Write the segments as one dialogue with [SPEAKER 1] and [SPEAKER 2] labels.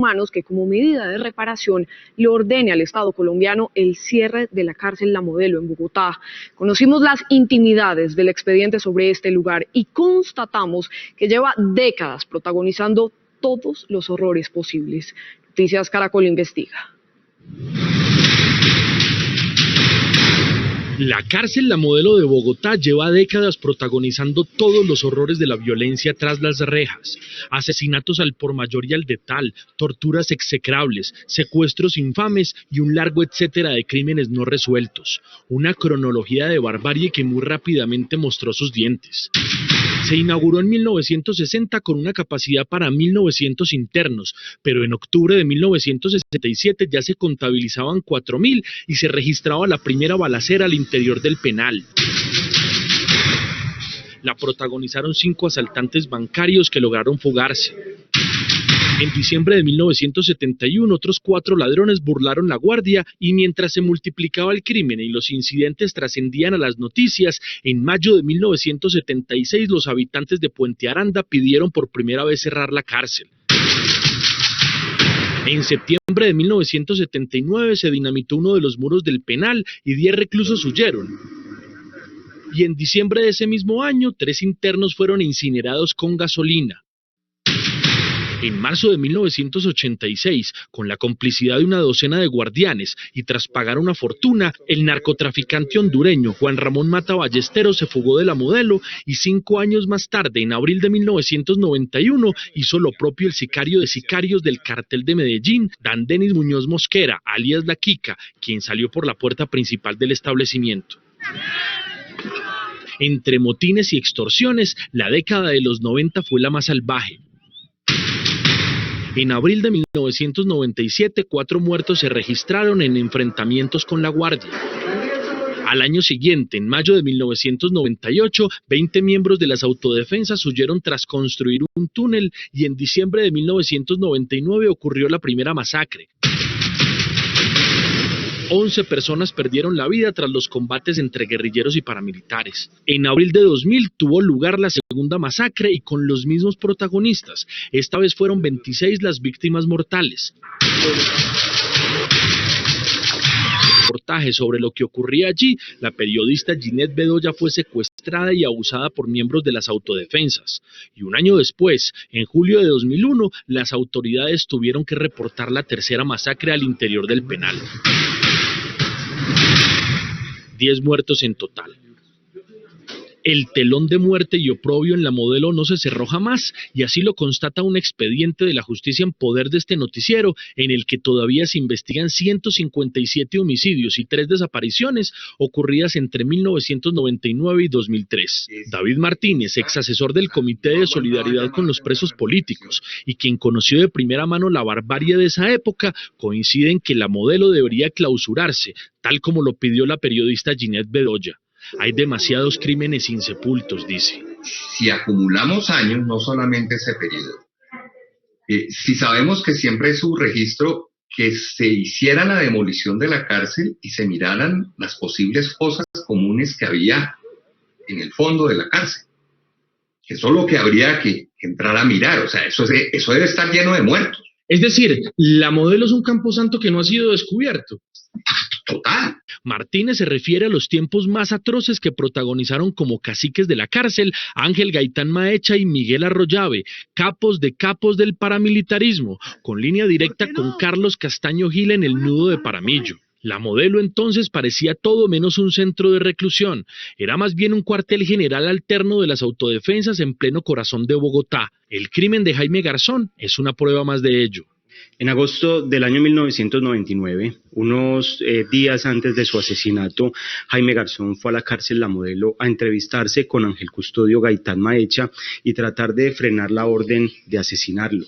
[SPEAKER 1] Humanos que como medida de reparación le ordene al Estado colombiano el cierre de la cárcel La Modelo en Bogotá. Conocimos las intimidades del expediente sobre este lugar y constatamos que lleva décadas protagonizando todos los horrores posibles. Noticias Caracol investiga.
[SPEAKER 2] La cárcel La Modelo de Bogotá lleva décadas protagonizando todos los horrores de la violencia tras las rejas. Asesinatos al por mayor y al detal, torturas execrables, secuestros infames y un largo etcétera de crímenes no resueltos. Una cronología de barbarie que muy rápidamente mostró sus dientes. Se inauguró en 1960 con una capacidad para 1.900 internos, pero en octubre de 1967 ya se contabilizaban 4.000 y se registraba la primera balacera al interior del penal. La protagonizaron 5 asaltantes bancarios que lograron fugarse. En diciembre de 1971, otros 4 ladrones burlaron la guardia y mientras se multiplicaba el crimen y los incidentes trascendían a las noticias, en mayo de 1976 los habitantes de Puente Aranda pidieron por primera vez cerrar la cárcel. En septiembre de 1979 se dinamitó uno de los muros del penal y 10 reclusos huyeron. Y en diciembre de ese mismo año, 3 internos fueron incinerados con gasolina. En marzo de 1986, con la complicidad de una docena de guardianes y tras pagar una fortuna, el narcotraficante hondureño Juan Ramón Mata Ballesteros se fugó de La Modelo y 5 años más tarde, en abril de 1991, hizo lo propio el sicario de sicarios del cartel de Medellín, Dan Denis Muñoz Mosquera, alias La Quica, quien salió por la puerta principal del establecimiento. Entre motines y extorsiones, la década de los 90 fue la más salvaje. En abril de 1997, 4 muertos se registraron en enfrentamientos con la Guardia. Al año siguiente, en mayo de 1998, 20 miembros de las autodefensas huyeron tras construir un túnel y en diciembre de 1999 ocurrió la primera masacre. 11 personas perdieron la vida tras los combates entre guerrilleros y paramilitares. En abril de 2000 tuvo lugar la segunda masacre y con los mismos protagonistas. Esta vez fueron 26 las víctimas mortales. Reportaje sobre lo que ocurría allí, la periodista Ginette Bedoya fue secuestrada y abusada por miembros de las autodefensas. Y un año después, en julio de 2001, las autoridades tuvieron que reportar la tercera masacre al interior del penal. 10 muertos en total. El telón de muerte y oprobio en La Modelo no se cerró jamás, y así lo constata un expediente de la justicia en poder de este noticiero, en el que todavía se investigan 157 homicidios y 3 desapariciones ocurridas entre 1999 y 2003. David Martínez, ex asesor del Comité de Solidaridad con los Presos Políticos, y quien conoció de primera mano la barbarie de esa época, coincide en que La Modelo debería clausurarse, tal como lo pidió la periodista Ginette Bedoya. Hay demasiados crímenes insepultos, dice.
[SPEAKER 3] Si acumulamos años, no solamente ese periodo, si sabemos que siempre es un registro que se hiciera la demolición de la cárcel y se miraran las posibles fosas comunes que había en el fondo de la cárcel. Eso es lo que habría que entrar a mirar, o sea, eso debe estar lleno de muertos.
[SPEAKER 2] Es decir, La Modelo es un camposanto que no ha sido descubierto.
[SPEAKER 3] Total.
[SPEAKER 2] Martínez se refiere a los tiempos más atroces que protagonizaron como caciques de la cárcel Ángel Gaitán Maecha y Miguel Arroyave, capos del paramilitarismo, con línea directa con Carlos Castaño Gil en el nudo de Paramillo. La Modelo entonces parecía todo menos un centro de reclusión, era más bien un cuartel general alterno de las autodefensas en pleno corazón de Bogotá. El crimen de Jaime Garzón es una prueba más de ello.
[SPEAKER 4] En agosto del año 1999, unos días antes de su asesinato, Jaime Garzón fue a la cárcel La Modelo a entrevistarse con Ángel Custodio Gaitán Maecha y tratar de frenar la orden de asesinarlo.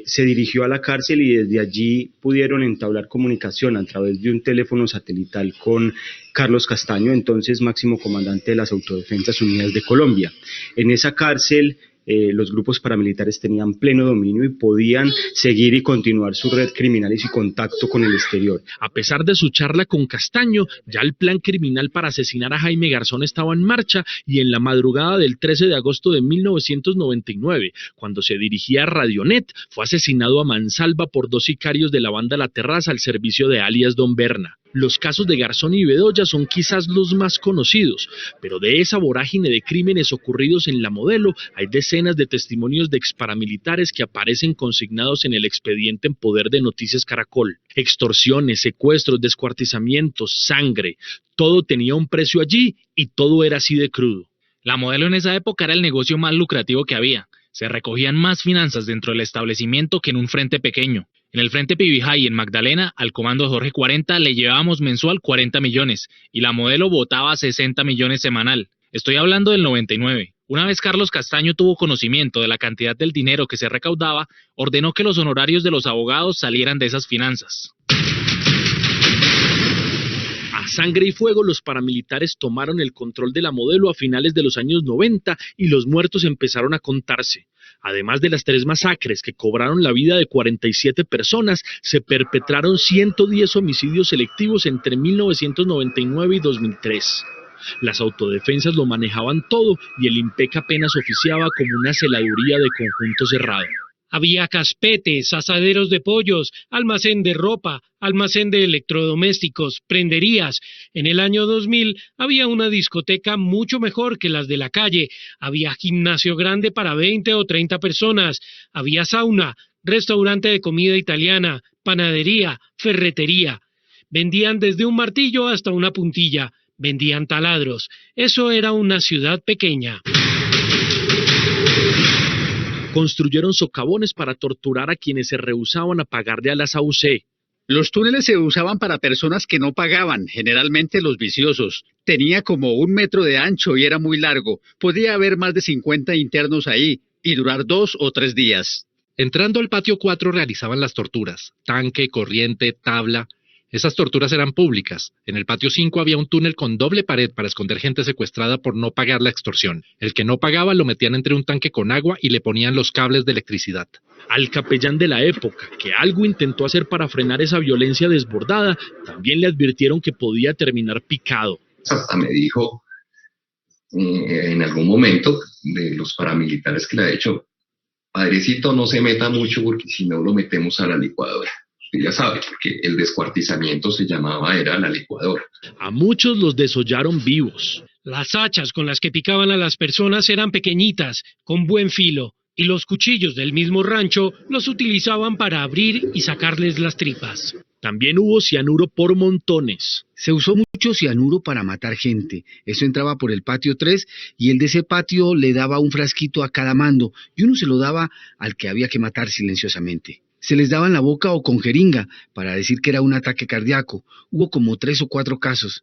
[SPEAKER 4] Se dirigió a la cárcel y desde allí pudieron entablar comunicación a través de un teléfono satelital con Carlos Castaño, entonces máximo comandante de las Autodefensas Unidas de Colombia. En esa cárcel los grupos paramilitares tenían pleno dominio y podían seguir y continuar su red criminal y su contacto con el exterior.
[SPEAKER 2] A pesar de su charla con Castaño, ya el plan criminal para asesinar a Jaime Garzón estaba en marcha y en la madrugada del 13 de agosto de 1999, cuando se dirigía a Radionet, fue asesinado a mansalva por 2 sicarios de la banda La Terraza al servicio de alias Don Berna. Los casos de Garzón y Bedoya son quizás los más conocidos, pero de esa vorágine de crímenes ocurridos en La Modelo hay decenas de testimonios de exparamilitares que aparecen consignados en el expediente en poder de Noticias Caracol. Extorsiones, secuestros, descuartizamientos, sangre, todo tenía un precio allí y todo era así de crudo.
[SPEAKER 5] La Modelo en esa época era el negocio más lucrativo que había. Se recogían más finanzas dentro del establecimiento que en un frente pequeño. En el frente Pibijay en Magdalena, al comando Jorge 40 le llevábamos mensual 40 millones y La Modelo botaba 60 millones semanal. Estoy hablando del 99. Una vez Carlos Castaño tuvo conocimiento de la cantidad del dinero que se recaudaba, ordenó que los honorarios de los abogados salieran de esas finanzas.
[SPEAKER 2] A sangre y fuego, los paramilitares tomaron el control de La Modelo a finales de los años 90 y los muertos empezaron a contarse. Además de las 3 masacres que cobraron la vida de 47 personas, se perpetraron 110 homicidios selectivos entre 1999 y 2003. Las autodefensas lo manejaban todo y el IMPEC apenas oficiaba como una celaduría de conjunto cerrado.
[SPEAKER 6] Había caspetes, asaderos de pollos, almacén de ropa, almacén de electrodomésticos, prenderías. En el año 2000 había una discoteca mucho mejor que las de la calle. Había gimnasio grande para 20 o 30 personas. Había sauna, restaurante de comida italiana, panadería, ferretería. Vendían desde un martillo hasta una puntilla. Vendían taladros. Eso era una ciudad pequeña.
[SPEAKER 2] Construyeron socavones para torturar a quienes se rehusaban a pagarle a las AUC.
[SPEAKER 7] Los túneles se usaban para personas que no pagaban, generalmente los viciosos. Tenía como 1 metro de ancho y era muy largo. Podía haber más de 50 internos ahí y durar 2 o 3 días.
[SPEAKER 8] Entrando al patio 4 realizaban las torturas, tanque, corriente, tabla. Esas torturas eran públicas. En el patio 5 había un túnel con doble pared para esconder gente secuestrada por no pagar la extorsión. El que no pagaba lo metían entre un tanque con agua y le ponían los cables de electricidad.
[SPEAKER 2] Al capellán de la época, que algo intentó hacer para frenar esa violencia desbordada, también le advirtieron que podía terminar picado.
[SPEAKER 3] Hasta me dijo en algún momento de los paramilitares que le ha dicho: padrecito, no se meta mucho porque si no lo metemos a la licuadora. Usted ya sabe, porque el descuartizamiento era la licuadora.
[SPEAKER 2] A muchos los desollaron vivos.
[SPEAKER 6] Las hachas con las que picaban a las personas eran pequeñitas, con buen filo, y los cuchillos del mismo rancho los utilizaban para abrir y sacarles las tripas.
[SPEAKER 2] También hubo cianuro por montones.
[SPEAKER 9] Se usó mucho cianuro para matar gente. Eso entraba por el patio 3 y el de ese patio le daba un frasquito a cada mando y uno se lo daba al que había que matar silenciosamente. Se les daba en la boca o con jeringa para decir que era un ataque cardíaco. Hubo como 3 o 4 casos.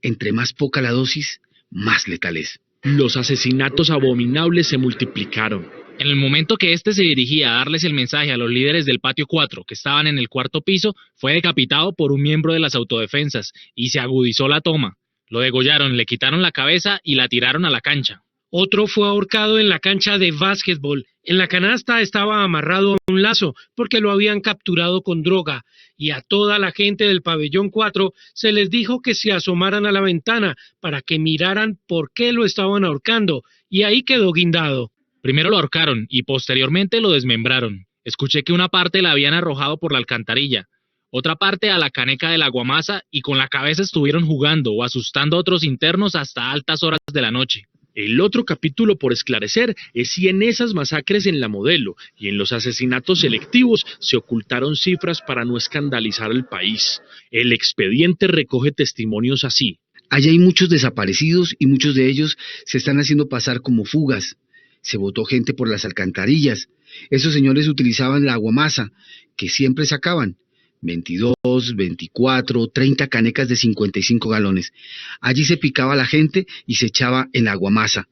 [SPEAKER 9] Entre más poca la dosis, más letales.
[SPEAKER 2] Los asesinatos abominables se multiplicaron.
[SPEAKER 5] En el momento que este se dirigía a darles el mensaje a los líderes del patio 4 que estaban en el 4.º piso, fue decapitado por un miembro de las autodefensas y se agudizó la toma. Lo degollaron, le quitaron la cabeza y la tiraron a la cancha.
[SPEAKER 6] Otro fue ahorcado en la cancha de básquetbol. En la canasta estaba amarrado a un lazo porque lo habían capturado con droga y a toda la gente del pabellón 4 se les dijo que se asomaran a la ventana para que miraran por qué lo estaban ahorcando y ahí quedó guindado.
[SPEAKER 5] Primero lo ahorcaron y posteriormente lo desmembraron. Escuché que una parte la habían arrojado por la alcantarilla, otra parte a la caneca del aguamasa y con la cabeza estuvieron jugando o asustando a otros internos hasta altas horas de la noche.
[SPEAKER 2] El otro capítulo por esclarecer es si en esas masacres en La Modelo y en los asesinatos selectivos se ocultaron cifras para no escandalizar al país. El expediente recoge testimonios así.
[SPEAKER 9] Allá hay muchos desaparecidos y muchos de ellos se están haciendo pasar como fugas. Se botó gente por las alcantarillas. Esos señores utilizaban la aguamasa, que siempre sacaban. 22, 24, 30 canecas de 55 galones. Allí se picaba la gente y se echaba en la aguamasa.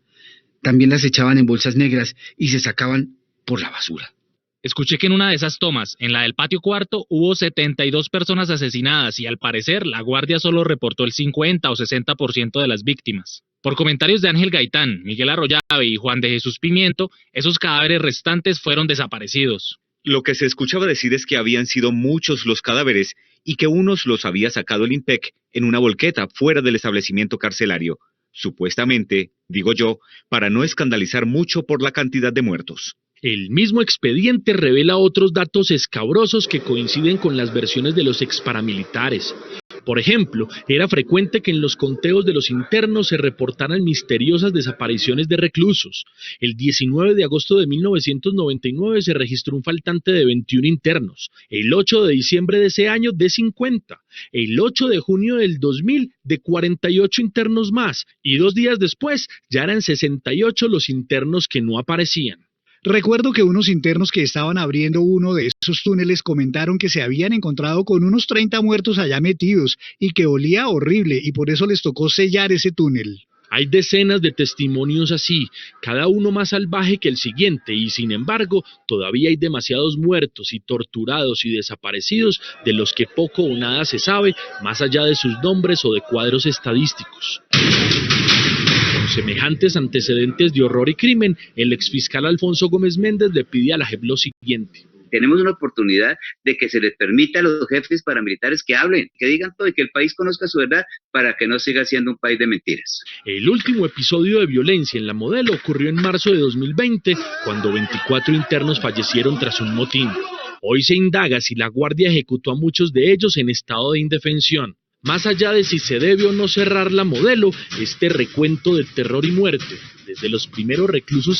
[SPEAKER 9] También las echaban en bolsas negras y se sacaban por la basura.
[SPEAKER 5] Escuché que en una de esas tomas, en la del patio 4, hubo 72 personas asesinadas y al parecer la guardia solo reportó el 50 o 60% de las víctimas. Por comentarios de Ángel Gaitán, Miguel Arroyave y Juan de Jesús Pimiento, esos cadáveres restantes fueron desaparecidos.
[SPEAKER 10] Lo que se escuchaba decir es que habían sido muchos los cadáveres y que unos los había sacado el IMPEC en una volqueta fuera del establecimiento carcelario. Supuestamente, digo yo, para no escandalizar mucho por la cantidad de muertos.
[SPEAKER 2] El mismo expediente revela otros datos escabrosos que coinciden con las versiones de los exparamilitares. Por ejemplo, era frecuente que en los conteos de los internos se reportaran misteriosas desapariciones de reclusos. El 19 de agosto de 1999 se registró un faltante de 21 internos, el 8 de diciembre de ese año de 50, el 8 de junio del 2000 de 48 internos más, y 2 días después ya eran 68 los internos que no aparecían.
[SPEAKER 11] Recuerdo que unos internos que estaban abriendo uno de esos túneles comentaron que se habían encontrado con unos 30 muertos allá metidos y que olía horrible y por eso les tocó sellar ese túnel.
[SPEAKER 2] Hay decenas de testimonios así, cada uno más salvaje que el siguiente, y sin embargo, todavía hay demasiados muertos y torturados y desaparecidos de los que poco o nada se sabe, más allá de sus nombres o de cuadros estadísticos. Con semejantes antecedentes de horror y crimen, el exfiscal Alfonso Gómez Méndez le pide a la JEP lo siguiente.
[SPEAKER 12] Tenemos una oportunidad de que se les permita a los jefes paramilitares que hablen, que digan todo y que el país conozca su verdad para que no siga siendo un país de mentiras.
[SPEAKER 2] El último episodio de violencia en la Modelo ocurrió en marzo de 2020, cuando 24 internos fallecieron tras un motín. Hoy se indaga si la Guardia ejecutó a muchos de ellos en estado de indefensión. Más allá de si se debe o no cerrar la Modelo, este recuento de terror y muerte, desde los primeros reclusos